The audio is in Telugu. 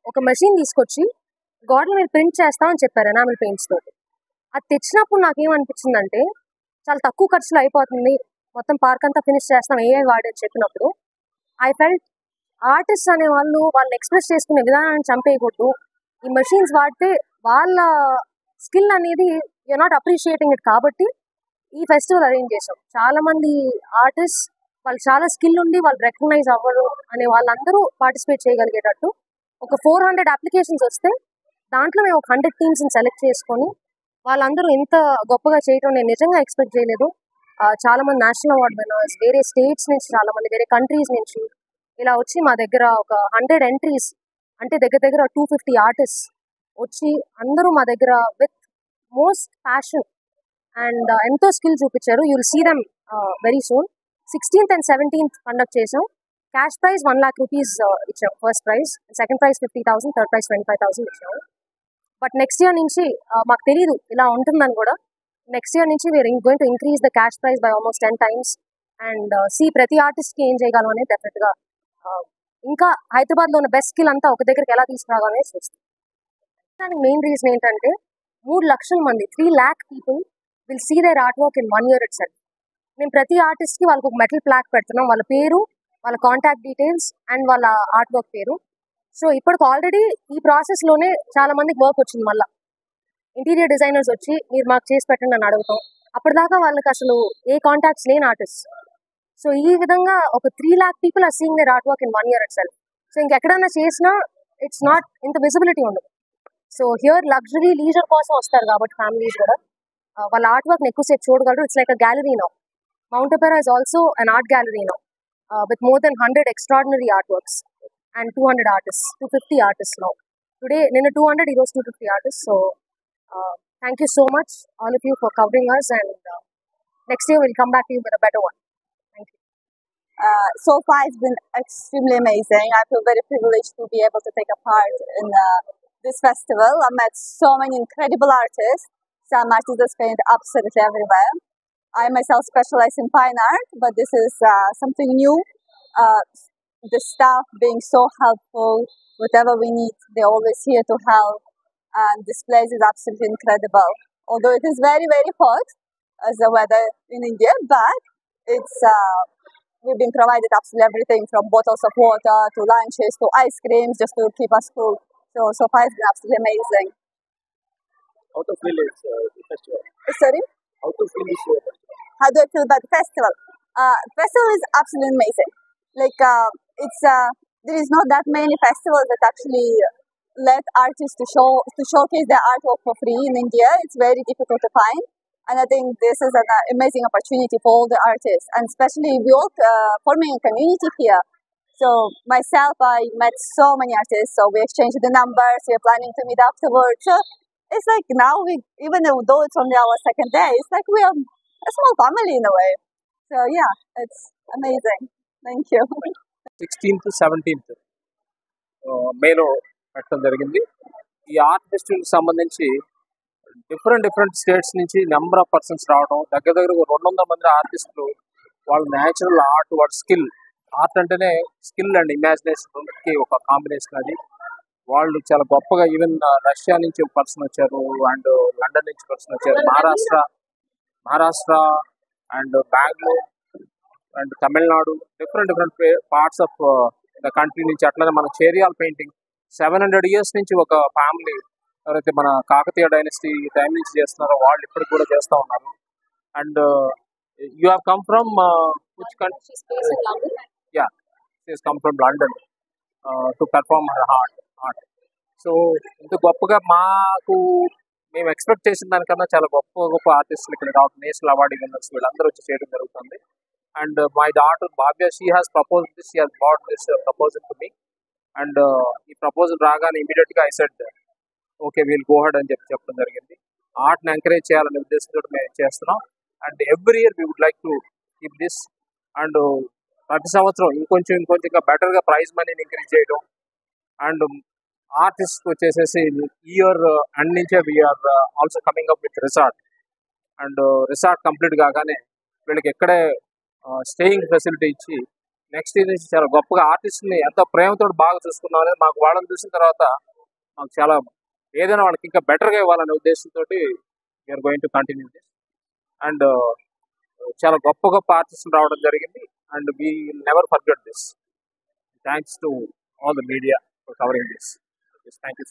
ఒక మెషిన్ తీసుకొచ్చి గోడల మీద ప్రింట్ చేస్తామని చెప్పారు ఎనామిల్ పెయింట్స్ తోటి. అది తెచ్చినప్పుడు నాకేమనిపించిందంటే చాలా తక్కువ ఖర్చులో అయిపోతుంది, మొత్తం పార్క్ అంతా ఫినిష్ చేస్తాం ఏఐ వాడి అని చెప్పినప్పుడు ఐ ఫెల్ట్ ఆర్టిస్ట్ అనే వాళ్ళు ఎక్స్ప్రెస్ చేసుకునే విధానాన్ని చంపేయకూడదు. ఈ మెషిన్స్ వాడితే వాళ్ళ స్కిల్ అనేది యూఆర్ నాట్ అప్రిషియేటింగ్ ఇట్. కాబట్టి ఈ ఫెస్టివల్ అరేంజ్ చేసాం. చాలా మంది ఆర్టిస్ట్ వాళ్ళు చాలా స్కిల్ ఉండి వాళ్ళు రికగ్నైజ్ అవ్వరు అనే వాళ్ళందరూ పార్టిసిపేట్ చేయగలిగేటట్టు ఒక 400 అప్లికేషన్స్ వస్తే దాంట్లో మేము ఒక 100 టీమ్స్ని సెలెక్ట్ చేసుకొని వాళ్ళందరూ ఇంత గొప్పగా చేయటం నేను నిజంగా ఎక్స్పెక్ట్ చేయలేదు. చాలా మంది నేషనల్ అవార్డ్ విన్నర్స్, వేరే స్టేట్స్ నుంచి, చాలా మంది వేరే కంట్రీస్ నుంచి ఇలా వచ్చి మా దగ్గర ఒక 100 ఎంట్రీస్ అంటే దగ్గర 250 ఆర్టిస్ట్ వచ్చి అందరూ మా దగ్గర విత్ మోస్ట్ ప్యాషన్ అండ్ ఎంతో స్కిల్ చూపించారు. You will see them very soon. 16th and 17th conduct చేసాం. క్యాష్ ప్రైజ్ 1 lakh rupees ఇచ్చాం. First prize, second prize 50,000, third prize 25,000 ఇచ్చాము. బట్ నెక్స్ట్ ఇయర్ నుంచి మాకు తెలియదు ఇలా ఉంటుందని కూడా. నెక్స్ట్ ఇయర్ నుంచి we're going to increase the cash prize by almost 10 times and ప్రతి ఆర్టిస్ట్కి ఏం చేయగలం అనేది డెఫినెట్గా ఇంకా హైదరాబాద్లో ఉన్న బెస్ట్ స్కిల్ అంతా ఒక దగ్గరికి ఎలా తీసుకురావాలనేది చూస్తాం. దానికి మెయిన్ రీజన్ ఏంటంటే 3 లక్షల మంది 3 lakh people will see their art work in 1 year itself. మేము ప్రతి ఆర్టిస్ట్కి వాళ్ళకి ఒక మెటల్ ప్లాక్ పెడుతున్నాం, వాళ్ళ పేరు, వాళ్ళ కాంటాక్ట్ డీటెయిల్స్ అండ్ వాళ్ళ ఆర్ట్ వర్క్ పేరు. సో ఇప్పటికి ఆల్రెడీ ఈ ప్రాసెస్లోనే చాలా మందికి వర్క్ వచ్చింది. మళ్ళీ ఇంటీరియర్ డిజైనర్స్ వచ్చి మీరు మాకు చేసి పెట్టండి అని అడుగుతాం. అప్పటిదాకా వాళ్ళకి అసలు ఏ కాంటాక్ట్స్ లేని ఆర్టిస్ట్. సో ఈ విధంగా ఒక 3 lakh people are seeing their art work in 1 year itself. So ఇంకెక్కడైనా చేసినా ఇట్స్ నాట్ ఇంత విజిబిలిటీ ఉండదు. సో హియర్ లగ్జరీ లీజర్ కోసం వస్తారు కాబట్టి ఫ్యామిలీస్ కూడా వాళ్ళ ఆర్ట్ వర్క్ని ఎక్కువసేపు చూడగలరు. It's like a gallery now. Mount Opera is also an art gallery now with more than 100 extraordinary artworks and 200 artists, 250 artists now. Today, Nina 200, he was 250 artists. So, thank you so much, all of you, for covering us. And next year, we'll come back to you with a better one. Thank you. So far, it's been extremely amazing. I feel very privileged to be able to take a part in this festival. I met so many incredible artists. Some artists that paint absolutely everywhere. I myself specialize in fine art, but this is something new. The staff being so helpful, whatever we need, they're always here to help. And this place is absolutely incredible. Although it is very, very hot as the weather in India, but it's we've been provided absolutely everything from bottles of water to lunches to ice creams just to keep us cool. So far it's been absolutely amazing. How to feel this festival? Sorry? How to feel this festival? How do I feel about the festival? Festival is absolutely amazing. Like it's there is not that many festivals that actually let artists to showcase their artwork for free in India. It's very difficult to find, and I think this is an amazing opportunity for all the artists, and especially we all forming a community here. So myself, I met so many artists, so we exchanged the numbers. We are planning to meet afterwards. So it's like now even though it's only our second day, it's like we are a small family in a way. So yeah, it's amazing. Thank you. 16th, 17th మేలో పెట్టడం జరిగింది. ఈ ఆర్ట్ ఫెస్టివల్కి సంబంధించి డిఫరెంట్ స్టేట్స్ నుంచి నెంబర్ ఆఫ్ పర్సన్స్ రావడం, దగ్గర 200 మంది ఆర్టిస్టులు వాళ్ళ న్యాచురల్ ఆర్ట్, వాళ్ళ స్కిల్, ఆర్ట్ అంటేనే స్కిల్ అండ్ ఇమాజినేషన్ రెండింటికి ఒక కాంబినేషన్. అది వాళ్ళు చాలా గొప్పగా, ఈవెన్ రష్యా నుంచి ఒక పర్సన్ వచ్చారు అండ్ లండన్ నుంచి పర్సన్ వచ్చారు, Maharashtra and Bengaluru and Tamil Nadu, different parts of the country నుంచి. అట్లనే మన చేరియాల్ పెయింటింగ్ 700 years నుంచి ఒక ఫ్యామిలీ ఎవరైతే మన కాకతీయ డైనస్టీ టైం నుంచి చేస్తున్నారో వాళ్ళు ఇప్పటికి కూడా చేస్తూ ఉన్నారు. And you have come from which country? Yeah, she has come from London to perform her art. So ఇంత గొప్పగా మేము ఎక్స్పెక్ట్ చేసిన దానికన్నా చాలా గొప్ప ఆర్టిస్టులు ఇక్కడ రావడం, నేషనల్ అవార్డు విన్నర్స్ వీళ్ళందరూ వచ్చి చేయడం జరుగుతుంది. And my daughter Bhavya, she has proposed this, she has brought this proposal to me. And ఈ ప్రపోజల్ రాగానే ఇమీడియట్గా I said okay we'll go ahead అని చెప్పడం జరిగింది. ఆర్ట్ని ఎంకరేజ్ చేయాలనే ఉద్దేశంతో మేము చేస్తున్నాం. And every year we would like to keep this. And ప్రతి సంవత్సరం ఇంకొంచెంగా బెటర్గా ప్రైజ్ మనీని ఇంక్రీజ్ చేయడం. అండ్ ఆర్టిస్ట్ వచ్చేసేసి ఇయర్ అండ్ నుంచే we're also coming up with resort. And resort complete కాగానే వీళ్ళకి ఎక్కడే స్టేయింగ్ ఫెసిలిటీ ఇచ్చి నెక్స్ట్ ఇది చాలా గొప్పగా ఆర్టిస్ట్ని ఎంతో ప్రేమతో బాగా చూసుకున్నాం అనేది మాకు వాళ్ళని చూసిన తర్వాత మాకు చాలా ఏదైనా వాళ్ళకి ఇంకా బెటర్గా ఇవ్వాలనే ఉద్దేశంతో we're going to continue this. And చాలా గొప్ప గొప్ప ఆర్టిస్టులు రావడం జరిగింది. And we never forget this. Thanks to all the media for covering this. Thank you.